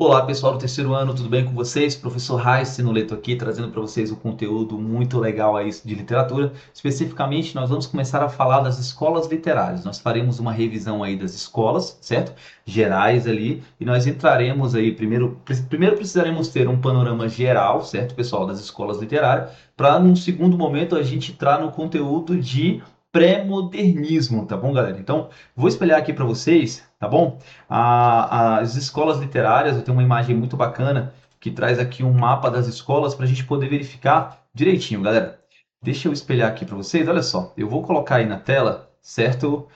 Olá pessoal do terceiro ano, tudo bem com vocês? Professor Raíssa Noleto aqui, trazendo para vocês um conteúdo muito legal aí de literatura. Especificamente, nós vamos começar a falar das escolas literárias. Nós faremos uma revisão aí das escolas, certo? Gerais ali, e nós entraremos aí, primeiro precisaremos ter um panorama geral, certo, pessoal, das escolas literárias, para num segundo momento a gente entrar no conteúdo de pré-modernismo, tá bom, galera? Então, vou espelhar aqui para vocês, tá bom? As escolas literárias, eu tenho uma imagem muito bacana que traz aqui um mapa das escolas para a gente poder verificar direitinho, galera. Deixa eu espelhar aqui para vocês, olha só, eu vou colocar aí na tela, certo?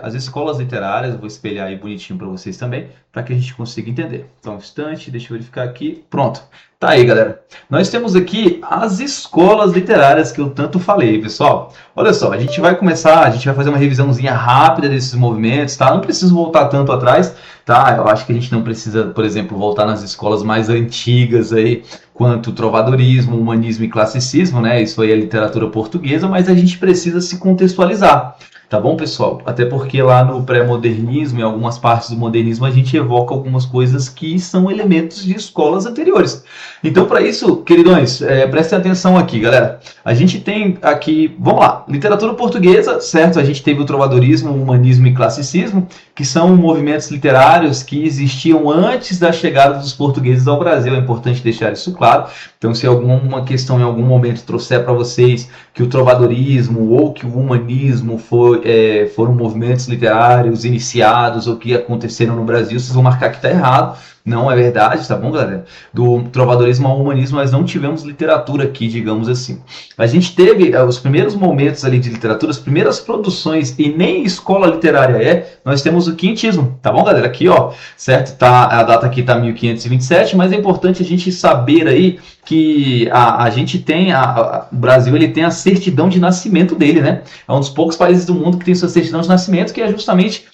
As escolas literárias, eu vou espelhar aí bonitinho para vocês também, para que a gente consiga entender. Então, um instante, deixa eu verificar aqui, pronto. Tá aí, galera. Nós temos aqui as escolas literárias que eu tanto falei, pessoal. Olha só, a gente vai fazer uma revisãozinha rápida desses movimentos, tá? Não preciso voltar tanto atrás, tá? Eu acho que a gente não precisa, por exemplo, voltar nas escolas mais antigas aí, quanto trovadorismo, humanismo e classicismo, né? Isso aí é literatura portuguesa, mas a gente precisa se contextualizar. Tá bom, pessoal? Até porque lá no pré-modernismo e algumas partes do modernismo a gente evoca algumas coisas que são elementos de escolas anteriores. Então, para isso, queridões, prestem atenção aqui, galera. A gente tem aqui, vamos lá, literatura portuguesa, certo? A gente teve o trovadorismo, o humanismo e classicismo, que são movimentos literários que existiam antes da chegada dos portugueses ao Brasil. É importante deixar isso claro. Então, se alguma questão em algum momento trouxer para vocês que o trovadorismo ou que o humanismo foram movimentos literários iniciados ou que aconteceram no Brasil, vocês vão marcar que está errado. Não é verdade, tá bom, galera? Do trovadorismo ao humanismo, nós não tivemos literatura aqui, digamos assim. A gente teve os primeiros momentos ali de literatura, as primeiras produções, e nem escola literária nós temos o quinhentismo, tá bom, galera? Aqui, ó, certo? A data aqui tá 1527, mas é importante a gente saber aí que a gente tem, o Brasil ele tem a certidão de nascimento dele, né? É um dos poucos países do mundo que tem sua certidão de nascimento, que é justamente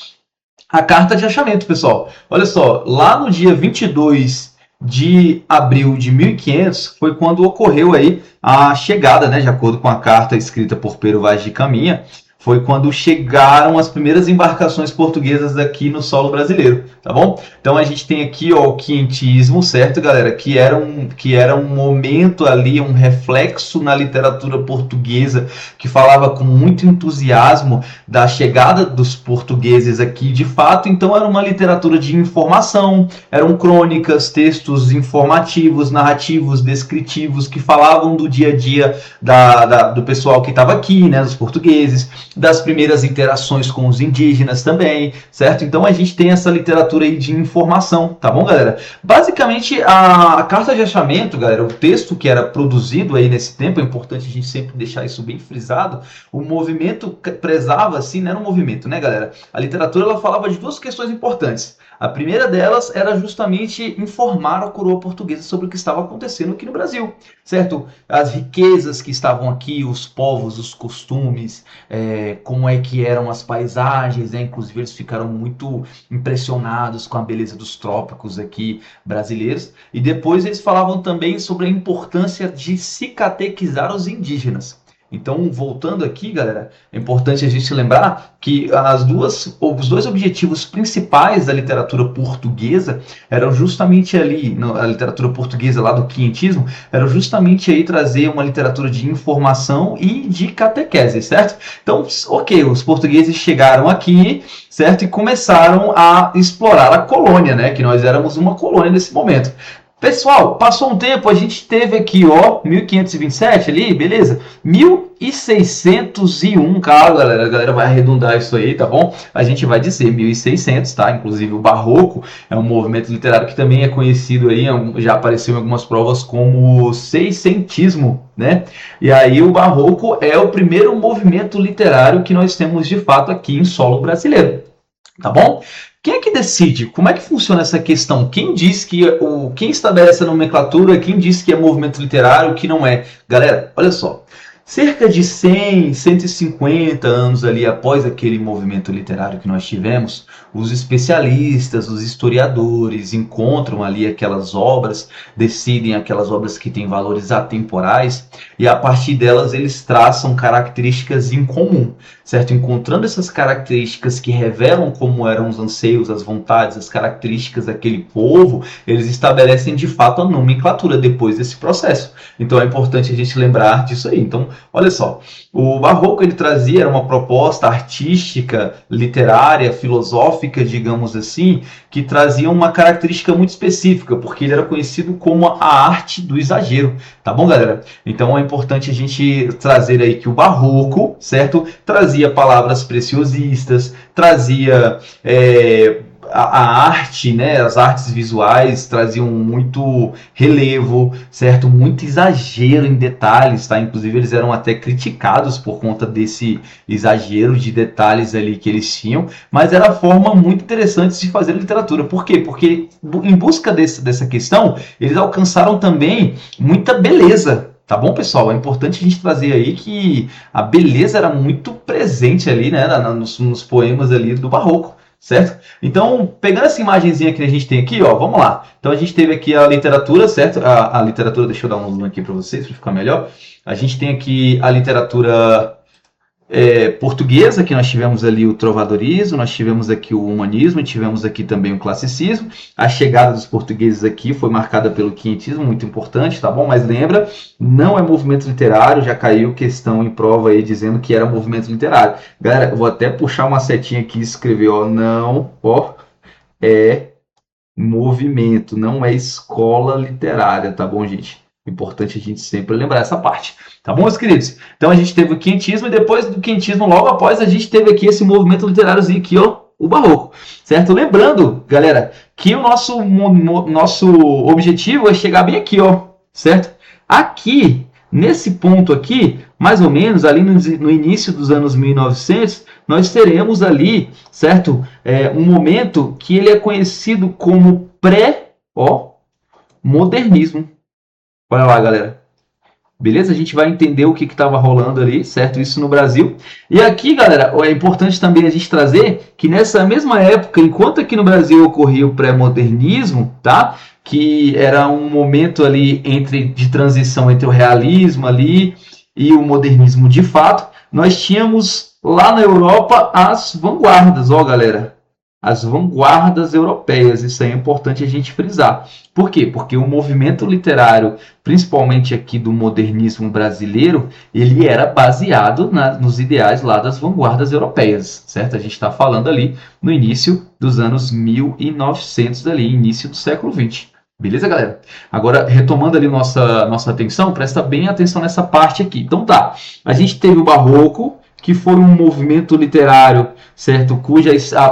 a carta de achamento, pessoal. Olha só, lá no dia 22 de abril de 1500 foi quando ocorreu aí a chegada, né, de acordo com a carta escrita por Pero Vaz de Caminha, foi quando chegaram as primeiras embarcações portuguesas aqui no solo brasileiro, tá bom? Então a gente tem aqui, ó, o quinhentismo, certo, galera? Que era um momento ali, um reflexo na literatura portuguesa que falava com muito entusiasmo da chegada dos portugueses aqui, de fato. Então era uma literatura de informação, eram crônicas, textos informativos, narrativos, descritivos, que falavam do dia a dia do pessoal que estava aqui, né, dos portugueses, das primeiras interações com os indígenas também, certo? Então a gente tem essa literatura aí de informação, tá bom, galera? Basicamente, a carta de achamento, galera, o texto que era produzido aí nesse tempo, é importante a gente sempre deixar isso bem frisado, o movimento prezava, assim, não era um movimento, né, galera? A literatura, ela falava de duas questões importantes. A primeira delas era justamente informar a coroa portuguesa sobre o que estava acontecendo aqui no Brasil, certo? As riquezas que estavam aqui, os povos, os costumes, como é que eram as paisagens, né? Inclusive eles ficaram muito impressionados com a beleza dos trópicos aqui brasileiros. E depois eles falavam também sobre a importância de se catequizar os indígenas. Então, voltando aqui, galera, é importante a gente lembrar que os dois objetivos principais da literatura portuguesa eram justamente ali, a literatura portuguesa lá do quinhentismo, eram justamente aí trazer uma literatura de informação e de catequese, certo? Então, ok, os portugueses chegaram aqui, certo? E começaram a explorar a colônia, né? Que nós éramos uma colônia nesse momento. Pessoal, passou um tempo, a gente teve aqui, ó, 1527 ali, beleza? 1601, claro, a galera vai arredondar isso aí, tá bom? A gente vai dizer 1600, tá? Inclusive o Barroco é um movimento literário que também é conhecido aí, já apareceu em algumas provas como seiscentismo, né? E aí o Barroco é o primeiro movimento literário que nós temos de fato aqui em solo brasileiro, tá bom? Quem é que decide? Como é que funciona essa questão? Quem diz quem estabelece a nomenclatura? Quem diz que é movimento literário, que não é? Galera, olha só. Cerca de 100, 150 anos ali após aquele movimento literário que nós tivemos, os especialistas, os historiadores encontram ali aquelas obras, decidem aquelas obras que têm valores atemporais e a partir delas eles traçam características em comum, certo? Encontrando essas características que revelam como eram os anseios, as vontades, as características daquele povo, eles estabelecem de fato a nomenclatura depois desse processo. Então é importante a gente lembrar disso aí. Então, olha só, o Barroco ele trazia uma proposta artística, literária, filosófica, digamos assim, que trazia uma característica muito específica, porque ele era conhecido como a arte do exagero, tá bom, galera? Então é importante a gente trazer aí que o Barroco, certo? Trazia palavras preciosistas, trazia a arte, né, as artes visuais traziam muito relevo, certo? Muito exagero em detalhes, tá? Inclusive eles eram até criticados por conta desse exagero de detalhes ali que eles tinham, mas era uma forma muito interessante de fazer literatura. Por quê? Porque em busca dessa questão, eles alcançaram também muita beleza. Tá bom, pessoal? É importante a gente trazer aí que a beleza era muito presente ali, né, nos poemas ali do Barroco, certo? Então, pegando essa imagenzinha que a gente tem aqui, ó, vamos lá. Então, a gente teve aqui a literatura, certo? A literatura, deixa eu dar um zoom aqui para vocês, para ficar melhor. A gente tem aqui a literatura portuguesa, que nós tivemos ali o trovadorismo, nós tivemos aqui o humanismo e tivemos aqui também o classicismo. A chegada dos portugueses aqui foi marcada pelo quinhentismo, muito importante, tá bom? Mas lembra, não é movimento literário, já caiu questão em prova aí dizendo que era movimento literário. Galera, eu vou até puxar uma setinha aqui e escrever, ó, não, ó, é movimento, não é escola literária, tá bom, gente? Importante a gente sempre lembrar essa parte. Tá bom, meus queridos? Então a gente teve o quinhentismo e depois do quinhentismo, logo após, a gente teve aqui esse movimento literáriozinho aqui, ó, o Barroco, certo? Lembrando, galera, que o nosso objetivo é chegar bem aqui, ó, certo? Aqui, nesse ponto aqui, mais ou menos, ali no início dos anos 1900, nós teremos ali, certo? Um momento que ele é conhecido como pré-modernismo. Olha lá, galera. Beleza? A gente vai entender o que estava rolando ali, certo? Isso no Brasil. E aqui, galera, é importante também a gente trazer que nessa mesma época, enquanto aqui no Brasil ocorria o pré-modernismo, tá? Que era um momento ali de transição entre o realismo ali e o modernismo de fato, nós tínhamos lá na Europa as vanguardas, ó, galera. As vanguardas europeias, isso aí é importante a gente frisar. Por quê? Porque o movimento literário, principalmente aqui do modernismo brasileiro, ele era baseado nos ideais lá das vanguardas europeias, certo? A gente está falando ali no início dos anos 1900, ali, início do século XX. Beleza, galera? Agora, retomando ali nossa atenção, presta bem atenção nessa parte aqui. Então tá, a gente teve o Barroco, que foi um movimento literário, certo? Cuja a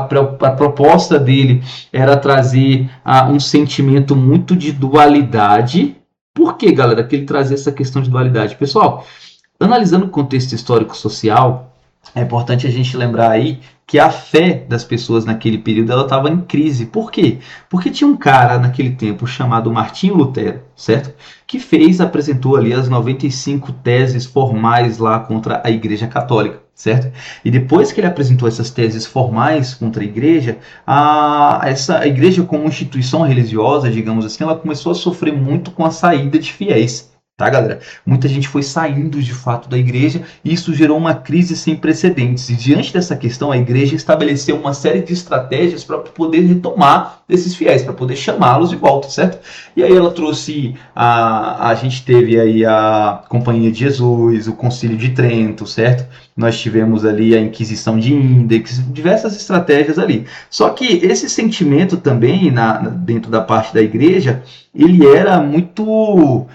proposta dele era trazer um sentimento muito de dualidade. Por que, galera, que ele trazia essa questão de dualidade? Pessoal, analisando o contexto histórico-social, é importante a gente lembrar aí que a fé das pessoas naquele período ela estava em crise. Por quê? Porque tinha um cara naquele tempo chamado Martinho Lutero, certo? Que apresentou ali as 95 teses formais lá contra a Igreja Católica, certo? E depois que ele apresentou essas teses formais contra a Igreja, a Igreja como instituição religiosa, digamos assim, ela começou a sofrer muito com a saída de fiéis. Tá, galera? Muita gente foi saindo de fato da igreja e isso gerou uma crise sem precedentes. E diante dessa questão, a igreja estabeleceu uma série de estratégias para poder retomar esses fiéis, para poder chamá-los de volta, certo? E aí ela trouxe, a gente teve aí a Companhia de Jesus, o Concílio de Trento, certo? Nós tivemos ali a Inquisição de Index, diversas estratégias ali. Só que esse sentimento também, dentro da parte da igreja, ele era muito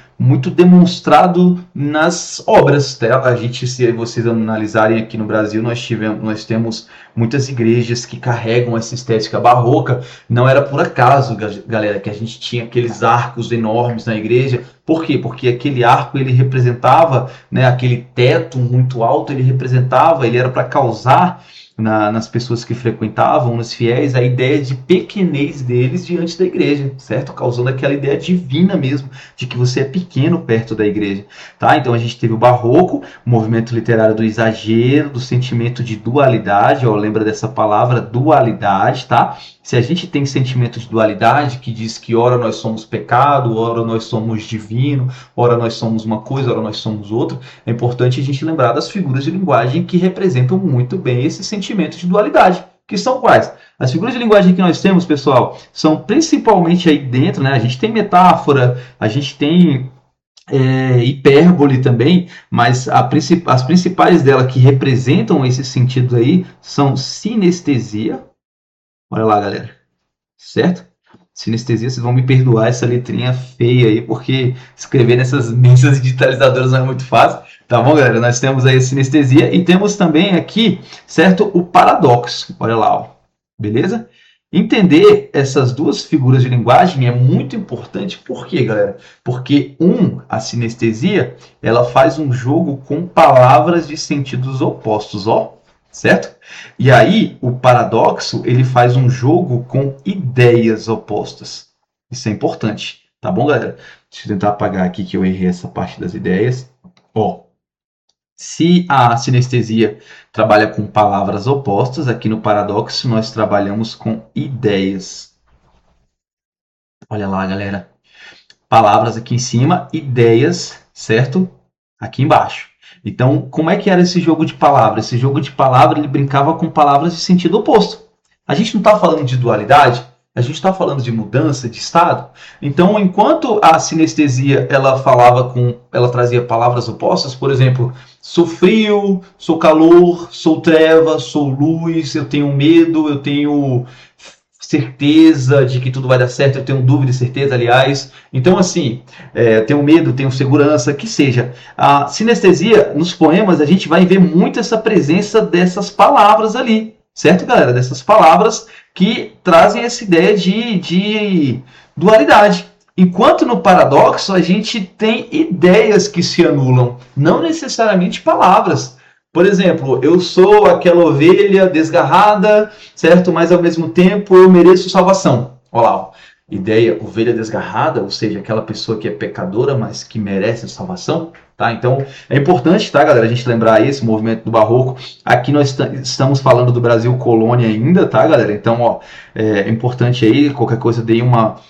demonstrado nas obras. Tá? A gente, se vocês analisarem aqui no Brasil, nós temos muitas igrejas que carregam essa estética barroca. Não era por acaso, galera, que a gente tinha aqueles arcos enormes na igreja. Por quê? Porque aquele arco ele representava, né, aquele teto muito alto, ele era para causar nas pessoas que frequentavam, nos fiéis, a ideia de pequenez deles diante da igreja, certo? Causando aquela ideia divina mesmo, de que você é pequeno perto da igreja, tá? Então a gente teve o Barroco, o movimento literário do exagero, do sentimento de dualidade, ó, lembra dessa palavra, dualidade, tá? Se a gente tem sentimento de dualidade, que diz que ora nós somos pecado, ora nós somos divino, ora nós somos uma coisa, ora nós somos outra, é importante a gente lembrar das figuras de linguagem que representam muito bem esse sentimento de dualidade. Que são quais? As figuras de linguagem que nós temos, pessoal, são principalmente aí dentro, né? A gente tem metáfora, a gente tem hipérbole também, mas as principais dela que representam esses sentidos aí são sinestesia. Olha lá, galera. Certo? Sinestesia, vocês vão me perdoar essa letrinha feia aí, porque escrever nessas mesas digitalizadoras não é muito fácil. Tá bom, galera? Nós temos aí a sinestesia e temos também aqui, certo? O paradoxo. Olha lá, ó. Beleza? Entender essas duas figuras de linguagem é muito importante. Por quê, galera? Porque a sinestesia, ela faz um jogo com palavras de sentidos opostos, ó. Certo? E aí, o paradoxo, ele faz um jogo com ideias opostas. Isso é importante. Tá bom, galera? Deixa eu tentar apagar aqui que eu errei essa parte das ideias. Ó, se a sinestesia trabalha com palavras opostas, aqui no paradoxo nós trabalhamos com ideias. Olha lá, galera. Palavras aqui em cima, ideias, certo? Aqui embaixo. Então, como é que era esse jogo de palavras? Esse jogo de palavras, ele brincava com palavras de sentido oposto. A gente não está falando de dualidade, a gente está falando de mudança de estado. Então, enquanto a sinestesia ela trazia palavras opostas, por exemplo, sou frio, sou calor, sou treva, sou luz, eu tenho medo, eu tenho certeza de que tudo vai dar certo, eu tenho dúvida e certeza, aliás. Então, assim, eu tenho medo, tenho segurança, que seja. A sinestesia, nos poemas, a gente vai ver muito essa presença dessas palavras ali, certo, galera? Dessas palavras que trazem essa ideia de dualidade. Enquanto no paradoxo, a gente tem ideias que se anulam, não necessariamente palavras. Por exemplo, eu sou aquela ovelha desgarrada, certo? Mas ao mesmo tempo eu mereço salvação. Olha lá, ó. Ideia, ovelha desgarrada, ou seja, aquela pessoa que é pecadora, mas que merece salvação. Tá? Então, é importante, tá, galera, a gente lembrar esse movimento do Barroco. Aqui nós estamos falando do Brasil colônia ainda, tá, galera? Então, ó, é importante aí, qualquer coisa, deem uma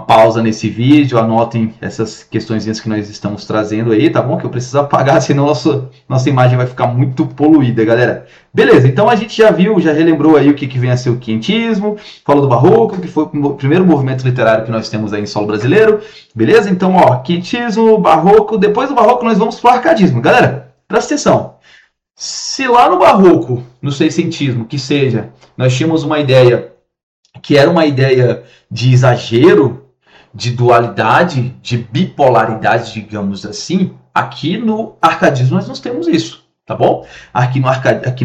pausa nesse vídeo, anotem essas questõezinhas que nós estamos trazendo aí, tá bom? Que eu preciso apagar, senão nossa imagem vai ficar muito poluída, galera. Beleza, então a gente já viu, já relembrou aí o que vem a ser o quinhentismo, falou do Barroco, que foi o primeiro movimento literário que nós temos aí em solo brasileiro, beleza? Então, ó, quinhentismo, Barroco, depois do Barroco nós vamos para o arcadismo. Galera, presta atenção. Se lá no Barroco, no seiscentismo, que seja, nós tínhamos uma ideia que era uma ideia de exagero, de dualidade, de bipolaridade, digamos assim, aqui no arcadismo nós não temos isso, tá bom? Aqui no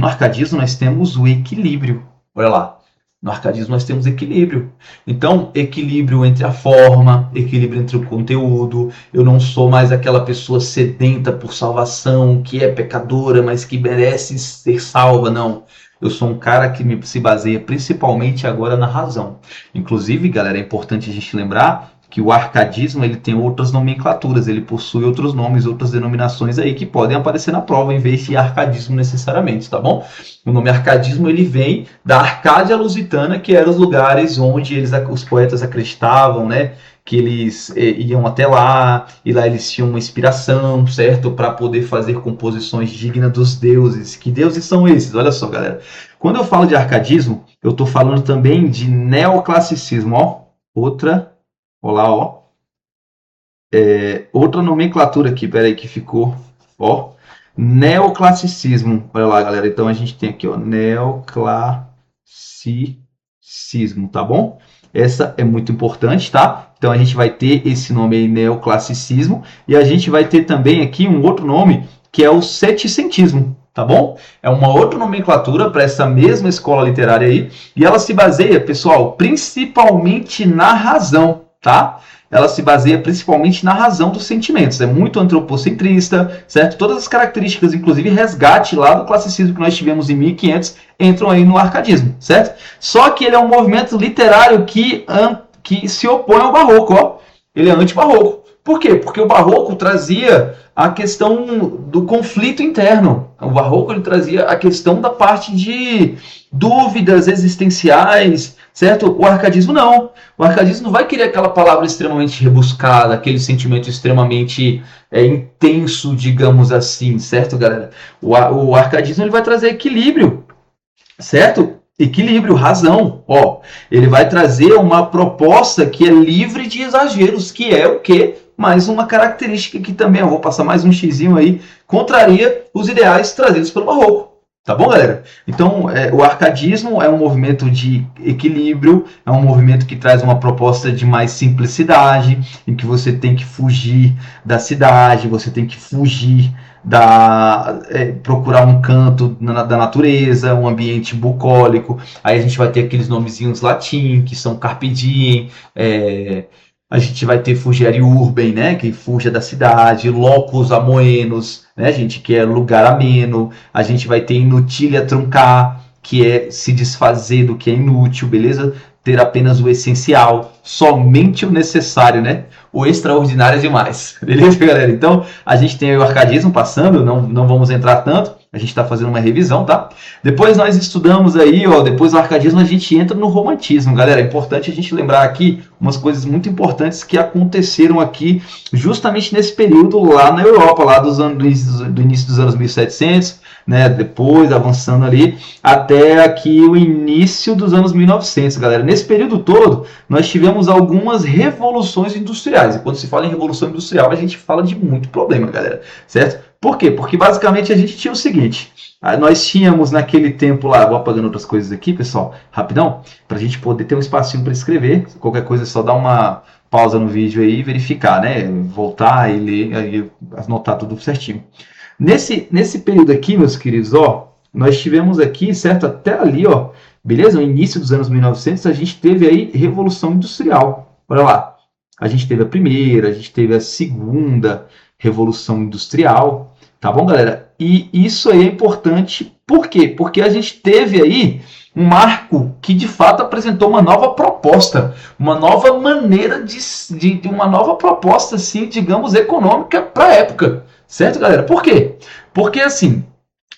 arcadismo nós temos o equilíbrio. Olha lá, no arcadismo nós temos equilíbrio. Então, equilíbrio entre a forma, equilíbrio entre o conteúdo. Eu não sou mais aquela pessoa sedenta por salvação, que é pecadora, mas que merece ser salva, não. Eu sou um cara que se baseia principalmente agora na razão. Inclusive, galera, é importante a gente lembrar que o arcadismo ele tem outras nomenclaturas, ele possui outros nomes, outras denominações aí que podem aparecer na prova em vez de arcadismo necessariamente, tá bom? O nome arcadismo ele vem da Arcádia Lusitana, que eram os lugares onde os poetas acreditavam, né? Que eles iam até lá, e lá eles tinham uma inspiração, certo? Para poder fazer composições dignas dos deuses. Que deuses são esses? Olha só, galera. Quando eu falo de arcadismo, eu estou falando também de neoclassicismo, ó. Olá, ó. Outra nomenclatura aqui, peraí, que ficou, ó. Neoclassicismo. Olha lá, galera. Então a gente tem aqui, ó, neoclassicismo, tá bom? Essa é muito importante, tá? Então a gente vai ter esse nome aí, neoclassicismo, e a gente vai ter também aqui um outro nome, que é o setecentismo, tá bom? É uma outra nomenclatura para essa mesma escola literária aí, e ela se baseia, pessoal, principalmente na razão. tá? Ela se baseia principalmente na razão dos sentimentos. É muito antropocentrista, certo? Todas as características, inclusive resgate lá do classicismo que nós tivemos em 1500, entram aí no arcadismo, certo? Só que ele é um movimento literário que se opõe ao barroco, ó. Ele é anti-barroco. Por quê? Porque o barroco trazia a questão do conflito interno. O barroco ele trazia a questão da parte de dúvidas existenciais, certo? O arcadismo não. O arcadismo não vai querer aquela palavra extremamente rebuscada, aquele sentimento extremamente intenso, digamos assim, certo, galera? O arcadismo ele vai trazer equilíbrio, certo? Equilíbrio, razão. Ó, ele vai trazer uma proposta que é livre de exageros, que é o quê? Mais uma característica que também, eu vou passar mais um xizinho aí, contraria os ideais trazidos pelo barroco. Tá bom, galera? Então, o arcadismo é um movimento de equilíbrio, é um movimento que traz uma proposta de mais simplicidade, em que você tem que fugir da cidade, você tem que fugir procurar um canto da natureza, um ambiente bucólico. Aí a gente vai ter aqueles nomezinhos latim, que são carpe diem, a gente vai ter fugere urbem, né, que fuja da cidade, locus amoenos, né, gente, que é lugar ameno. A gente vai ter inutilia truncar, que é se desfazer do que é inútil, beleza? Ter apenas o essencial, somente o necessário, né? O extraordinário é demais, beleza, galera? Então, a gente tem o arcadismo passando, não vamos entrar tanto, a gente está fazendo uma revisão, tá? Depois nós estudamos aí, ó, depois do arcadismo a gente entra no romantismo, galera. É importante a gente lembrar aqui umas coisas muito importantes que aconteceram aqui justamente nesse período lá na Europa, lá do início dos anos 1700, né? Depois avançando ali até aqui o início dos anos 1900, galera. Nesse período todo, nós tivemos algumas revoluções industriais. E quando se fala em revolução industrial, a gente fala de muito problema, galera, certo? Por quê? Porque basicamente a gente tinha o seguinte, nós tínhamos naquele tempo lá, vou apagando outras coisas aqui, pessoal, rapidão, para a gente poder ter um espacinho para escrever. Qualquer coisa é só dar uma pausa no vídeo aí e verificar, né? Voltar e ler, aí anotar tudo certinho. Nesse período aqui, meus queridos, ó, nós tivemos aqui, certo? Até ali, ó, beleza? No início dos anos 1900, a gente teve aí Revolução Industrial. Olha lá, a gente teve a primeira, a gente teve a segunda Revolução Industrial, tá bom, galera? E isso aí é importante, por quê? Porque a gente teve aí um marco que de fato apresentou uma nova proposta, uma nova maneira de uma nova proposta, assim, digamos, econômica para a época, certo, galera? Por quê? Porque assim,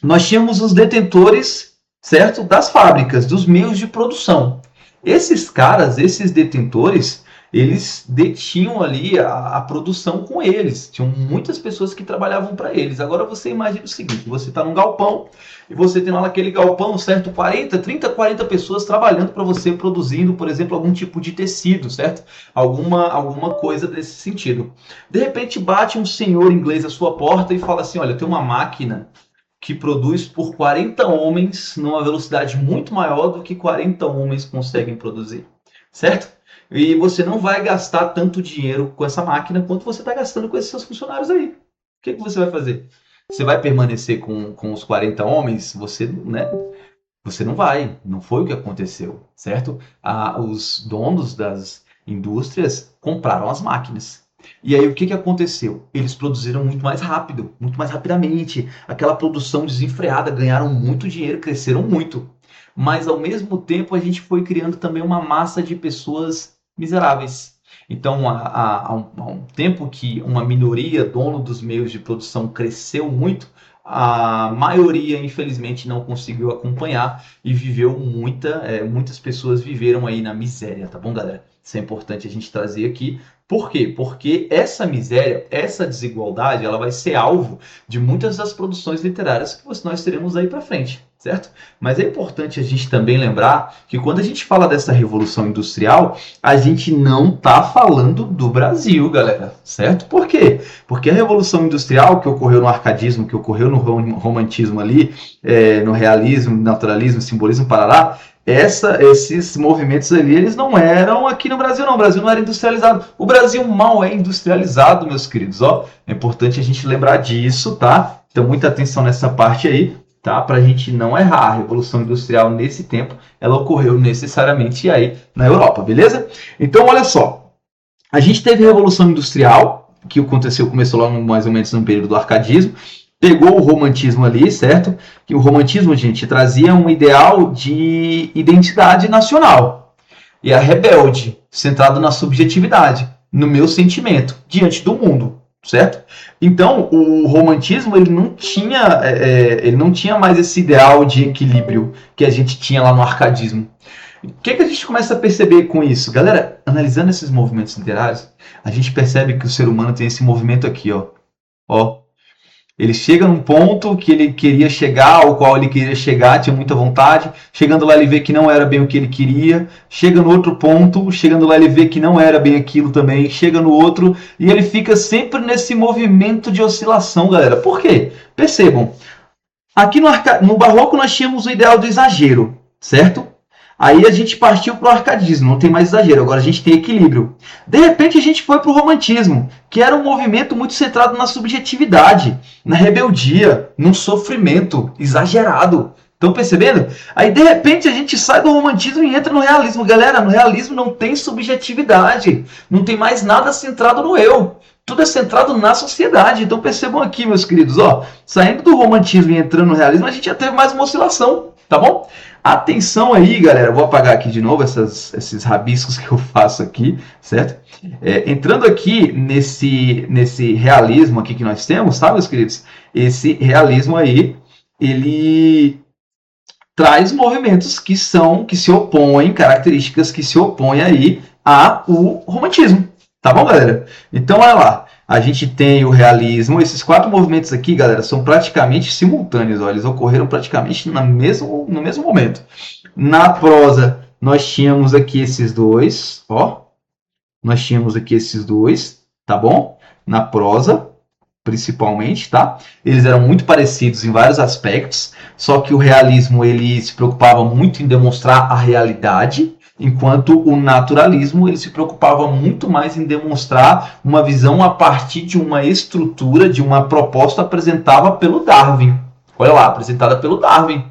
nós tínhamos os detentores, certo, das fábricas, dos meios de produção. Esses caras, esses detentores, eles detinham ali a produção com eles. Tinham muitas pessoas que trabalhavam para eles. Agora você imagina o seguinte, você está num galpão e você tem lá naquele galpão, certo, 30, 40 pessoas trabalhando para você, produzindo, por exemplo, algum tipo de tecido, certo? Alguma coisa desse sentido. De repente bate um senhor inglês à sua porta e fala assim, olha, tem uma máquina que produz por 40 homens numa velocidade muito maior do que 40 homens conseguem produzir, certo? E você não vai gastar tanto dinheiro com essa máquina quanto você está gastando com esses seus funcionários aí. O que você vai fazer? Você vai permanecer com os 40 homens? Você, né? Você não vai. Não foi o que aconteceu, certo? Os donos das indústrias compraram as máquinas. E aí o que aconteceu? Eles produziram muito mais rápido, muito mais rapidamente. Aquela produção desenfreada, ganharam muito dinheiro, cresceram muito. Mas ao mesmo tempo a gente foi criando também uma massa de pessoas miseráveis. Então, há um tempo que uma minoria, dono dos meios de produção, cresceu muito, a maioria, infelizmente, não conseguiu acompanhar e viveu muitas pessoas viveram aí na miséria, tá bom, galera? Isso é importante a gente trazer aqui. Por quê? Porque essa miséria, essa desigualdade, ela vai ser alvo de muitas das produções literárias que nós teremos aí para frente, certo? Mas é importante a gente também lembrar que quando a gente fala dessa revolução industrial, a gente não está falando do Brasil, galera, certo? Por quê? Porque a revolução industrial que ocorreu no arcadismo, que ocorreu no romantismo ali, no realismo, naturalismo, simbolismo, parará, esses movimentos ali, eles não eram aqui no Brasil, não. O Brasil não era industrializado. O Brasil mal é industrializado, meus queridos. Ó, é importante a gente lembrar disso, tá? Então, muita atenção nessa parte aí, tá? Para a gente não errar. A Revolução Industrial, nesse tempo, ela ocorreu necessariamente aí na Europa, beleza? Então, olha só. A gente teve a Revolução Industrial, que começou lá mais ou menos no período do arcadismo, pegou o romantismo ali, certo? Que o romantismo, gente, trazia um ideal de identidade nacional. E a rebelde, centrado na subjetividade, no meu sentimento, diante do mundo, certo? Então, o romantismo ele não tinha mais esse ideal de equilíbrio que a gente tinha lá no arcadismo. O que a gente começa a perceber com isso? Galera, analisando esses movimentos literários, a gente percebe que o ser humano tem esse movimento aqui, ó. Ó, ele chega num ponto que ele queria chegar, ao qual ele queria chegar, tinha muita vontade. Chegando lá, ele vê que não era bem o que ele queria. Chega no outro ponto, chegando lá, ele vê que não era bem aquilo também. Chega no outro, e ele fica sempre nesse movimento de oscilação, galera. Por quê? Percebam, aqui no Barroco nós tínhamos o ideal do exagero, certo? Aí a gente partiu para o arcadismo, não tem mais exagero, agora a gente tem equilíbrio. De repente a gente foi para o romantismo, que era um movimento muito centrado na subjetividade, na rebeldia, num sofrimento exagerado. Estão percebendo? Aí de repente a gente sai do romantismo e entra no realismo. Galera, no realismo não tem subjetividade, não tem mais nada centrado no eu. Tudo é centrado na sociedade. Então percebam aqui, meus queridos, ó, saindo do romantismo e entrando no realismo, a gente já teve mais uma oscilação, tá bom? Atenção aí, galera, vou apagar aqui de novo esses rabiscos que eu faço aqui, certo? Entrando aqui nesse realismo aqui que nós temos, tá, meus queridos? Esse realismo aí, ele traz movimentos que se opõem, características que se opõem aí ao romantismo, tá bom, galera? Então, olha lá. A gente tem o realismo. Esses 4 movimentos aqui, galera, são praticamente simultâneos. Ó, eles ocorreram praticamente no mesmo momento. Na prosa, nós tínhamos aqui esses dois. Ó, nós tínhamos aqui esses dois, tá bom? Na prosa, principalmente, tá? Eles eram muito parecidos em vários aspectos. Só que o realismo ele se preocupava muito em demonstrar a realidade, enquanto o naturalismo ele se preocupava muito mais em demonstrar uma visão a partir de uma estrutura, de uma proposta apresentada pelo Darwin. Olha lá, apresentada pelo Darwin.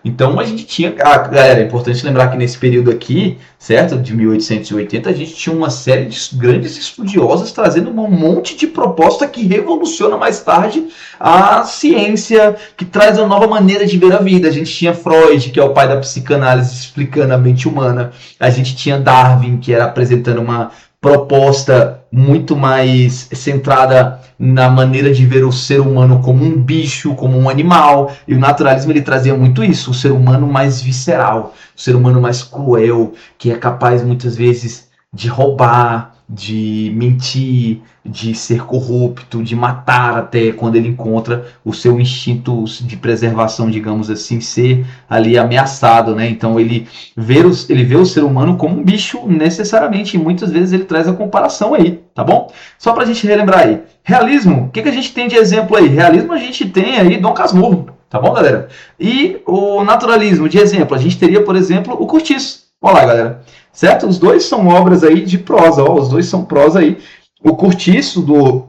Então a gente tinha, galera, é importante lembrar que nesse período aqui, certo, de 1880, a gente tinha uma série de grandes estudiosos trazendo um monte de proposta que revoluciona mais tarde a ciência, que traz uma nova maneira de ver a vida. A gente tinha Freud, que é o pai da psicanálise, explicando a mente humana. A gente tinha Darwin, que era apresentando uma proposta muito mais centrada na maneira de ver o ser humano como um bicho, como um animal, e o naturalismo ele trazia muito isso, o ser humano mais visceral, o ser humano mais cruel, que é capaz muitas vezes de roubar, de mentir, de ser corrupto, de matar até quando ele encontra o seu instinto de preservação, digamos assim, ser ali ameaçado, né? Então ele vê o ser humano como um bicho necessariamente, e muitas vezes ele traz a comparação aí, tá bom? Só pra gente relembrar aí. Realismo, o que a gente tem de exemplo aí? Realismo a gente tem aí Dom Casmurro, tá bom, galera? E o naturalismo, de exemplo, a gente teria, por exemplo, o Curtiço. Olha lá, galera. Certo? Os dois são obras aí de prosa, ó, os dois são prosa aí. O Curtiço, do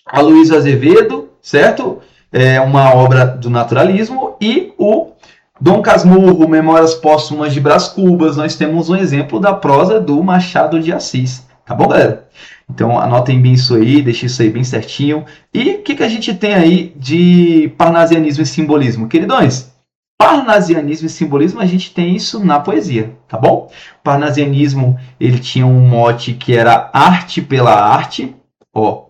Aloysio Azevedo, certo? É uma obra do naturalismo. E o Dom Casmurro, Memórias Póstumas de Brás Cubas, nós temos um exemplo da prosa do Machado de Assis. Tá bom, galera? Então anotem bem isso aí, deixem isso aí bem certinho. E o que a gente tem aí de parnasianismo e simbolismo? Queridões, parnasianismo e simbolismo, a gente tem isso na poesia, tá bom? O parnasianismo, ele tinha um mote que era arte pela arte, ó,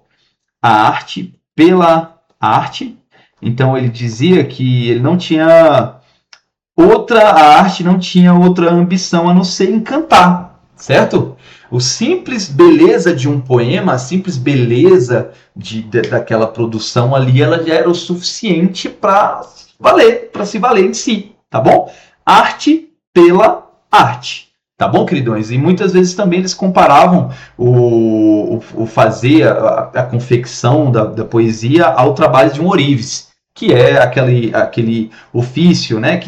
a arte pela arte. Então ele dizia que ele não tinha a arte não tinha outra ambição a não ser encantar, certo? O simples beleza de um poema, a simples beleza daquela produção ali, ela já era o suficiente para se valer em si, tá bom? Arte pela arte, tá bom, queridões? E muitas vezes também eles comparavam o fazer a confecção da poesia ao trabalho de um ourives, que é aquele ofício, né,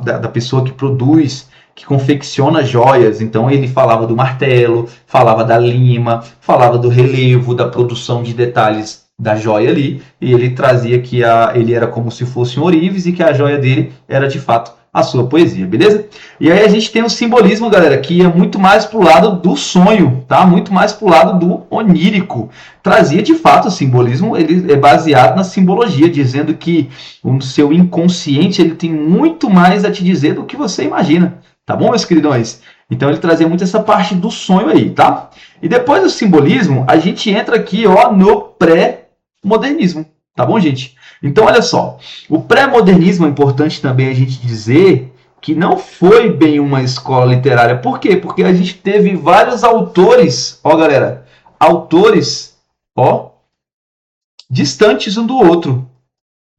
da pessoa que produz, que confecciona joias. Então ele falava do martelo, falava da lima, falava do relevo, da produção de detalhes da joia ali, e ele trazia que ele era como se fosse um ourives e que a joia dele era de fato a sua poesia, beleza? E aí a gente tem o simbolismo, galera, que é muito mais pro lado do sonho, tá? Muito mais pro lado do onírico. Trazia, de fato, o simbolismo, ele é baseado na simbologia, dizendo que o seu inconsciente ele tem muito mais a te dizer do que você imagina. Tá bom, meus queridões? Então ele trazia muito essa parte do sonho aí, tá? E depois do simbolismo, a gente entra aqui, ó, no pré-modernismo. Tá bom, gente? Então, olha só. O pré-modernismo é importante também a gente dizer que não foi bem uma escola literária. Por quê? Porque a gente teve vários autores, ó, galera, autores, ó, distantes um do outro.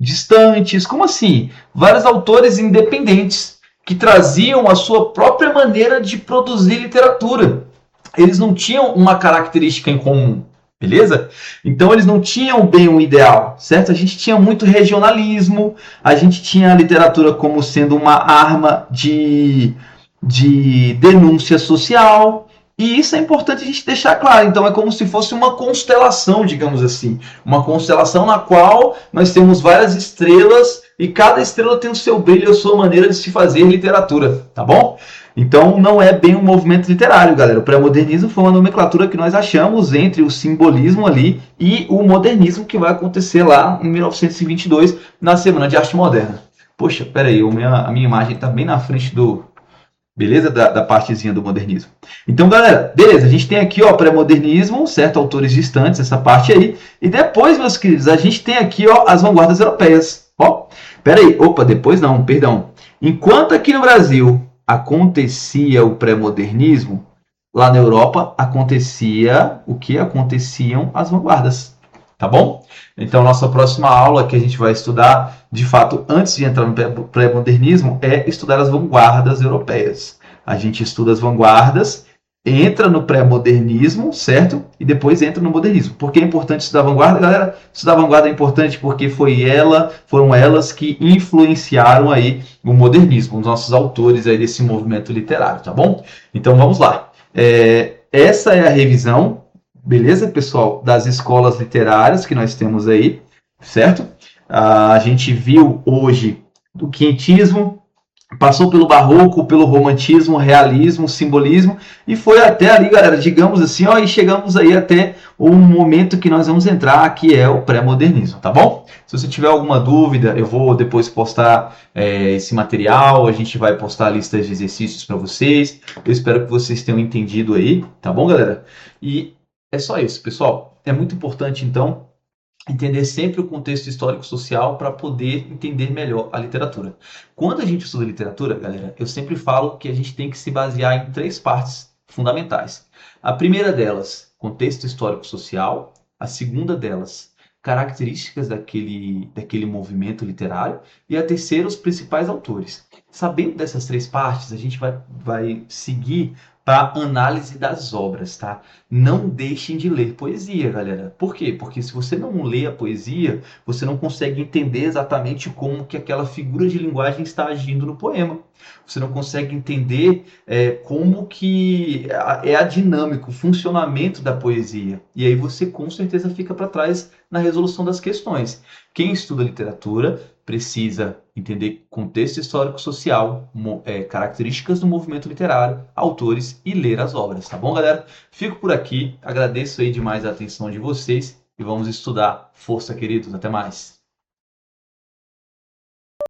Distantes, como assim? Vários autores independentes que traziam a sua própria maneira de produzir literatura. Eles não tinham uma característica em comum, beleza? Então eles não tinham bem um ideal, certo? A gente tinha muito regionalismo, a gente tinha a literatura como sendo uma arma de denúncia social, e isso é importante a gente deixar claro. Então é como se fosse uma constelação, digamos assim, uma constelação na qual nós temos várias estrelas e cada estrela tem o seu brilho, a sua maneira de se fazer literatura, tá bom? Então não é bem um movimento literário, galera. O pré-modernismo foi uma nomenclatura que nós achamos entre o simbolismo ali e o modernismo que vai acontecer lá em 1922 na Semana de Arte Moderna. Poxa, peraí, a minha imagem está bem na frente do, beleza? Da partezinha do modernismo. Então, galera, beleza, a gente tem aqui, ó, pré-modernismo, certo? Autores distantes, essa parte aí. E depois, meus queridos, a gente tem aqui, ó, as vanguardas europeias. Ó, peraí, opa, depois não, perdão. Enquanto aqui no Brasil acontecia o pré-modernismo, lá na Europa acontecia o que aconteciam as vanguardas. Tá bom? Então, nossa próxima aula que a gente vai estudar, de fato, antes de entrar no pré-modernismo, é estudar as vanguardas europeias. A gente estuda as vanguardas, entra no pré-modernismo, certo? E depois entra no modernismo. Por que é importante estudar a vanguarda, galera? Estudar a vanguarda é importante porque foram elas que influenciaram aí o modernismo, os nossos autores aí desse movimento literário, tá bom? Então, vamos lá. Essa é a revisão, beleza, pessoal, das escolas literárias que nós temos aí, certo? A gente viu hoje do quinhentismo, passou pelo barroco, pelo romantismo, realismo, simbolismo e foi até ali, galera, digamos assim, ó, e chegamos aí até o momento que nós vamos entrar, que é o pré-modernismo, tá bom? Se você tiver alguma dúvida, eu vou depois postar esse material, a gente vai postar listas de exercícios para vocês. Eu espero que vocês tenham entendido aí, tá bom, galera? E é só isso, pessoal. É muito importante, então, entender sempre o contexto histórico-social para poder entender melhor a literatura. Quando a gente estuda literatura, galera, eu sempre falo que a gente tem que se basear em três partes fundamentais. A primeira delas, contexto histórico-social. A segunda delas, características daquele movimento literário. E a terceira, os principais autores. Sabendo dessas três partes, a gente vai seguir para análise das obras, tá? Não deixem de ler poesia, galera. Por quê? Porque se você não lê a poesia, você não consegue entender exatamente como que aquela figura de linguagem está agindo no poema. Você não consegue entender como que é a dinâmica, o funcionamento da poesia. E aí você com certeza fica para trás na resolução das questões. Quem estuda literatura precisa entender contexto histórico-social, características do movimento literário, autores e ler as obras, tá bom, galera? Fico por aqui, agradeço aí demais a atenção de vocês e vamos estudar. Força, queridos, até mais!